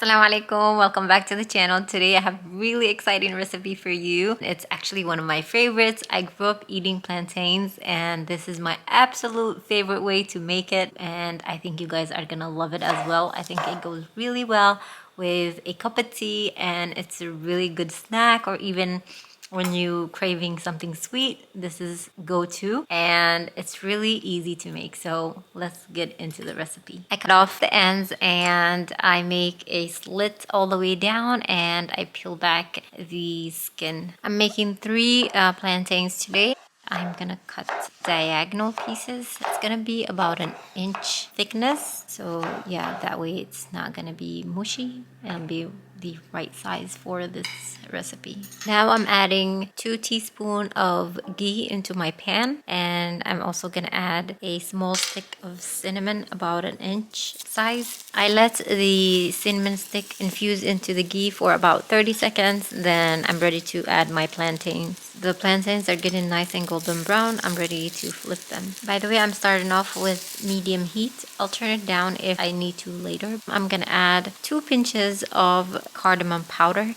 Assalamu alaikum, welcome back to the channel. Today I have a really exciting recipe for you. It's actually one of my favorites. I grew up eating plantains and this is my absolute favorite way to make it, and I think you guys are gonna love it as well. I think it goes really well with a cup of tea and it's a really good snack, or even when you craving something sweet, this is go-to, and it's really easy to make. So let's get into the recipe. I cut off the ends and I make a slit all the way down and I peel back the skin. I'm making three plantains today. I'm gonna cut diagonal pieces. It's gonna be about an inch thickness, so yeah, that way it's not gonna be mushy and be the right size for this recipe. Now I'm adding 2 teaspoons of ghee into my pan, and I'm also gonna add a small stick of cinnamon about an inch size. I let the cinnamon stick infuse into the ghee for about 30 seconds, then I'm ready to add my plantains. The plantains are getting nice and golden brown. I'm ready to flip them. By the way, I'm starting off with medium heat. I'll turn it down if I need to later. I'm gonna add 2 pinches of cardamom powder.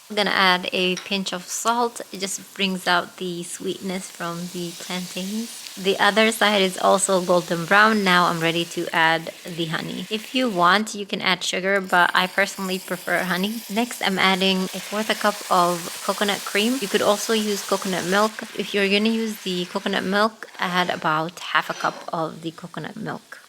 I'm gonna add a pinch of salt. It just brings out the sweetness from the plantains. The other side is also golden brown. Now I'm ready to add the honey. If you want, you can add sugar, but I personally prefer honey. Next, I'm adding 1/4 cup of coconut cream. You could also use coconut milk. If you're gonna use the coconut milk, add about 1/2 cup of the coconut milk.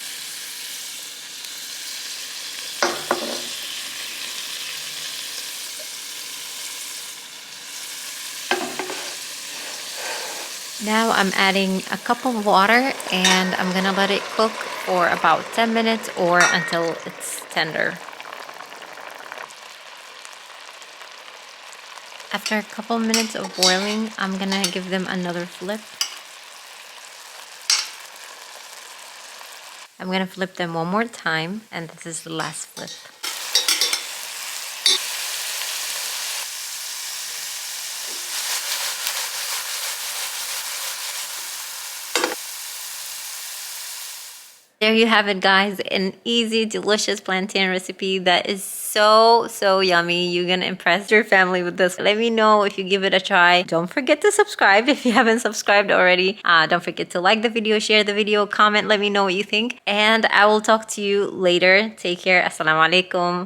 Now I'm adding a cup of water and I'm gonna let it cook for about 10 minutes or until it's tender. After a couple minutes of boiling, I'm gonna give them another flip. I'm gonna flip them one more time, and this is the last flip. There you have it, guys, an easy, delicious plantain recipe that is so yummy. You're gonna impress your family with this. Let me know if you give it a try. Don't forget to subscribe if you haven't subscribed already. Don't forget to like the video, share the video, comment, let me know what you think, and I will talk to you later. Take care. Assalamu alaikum.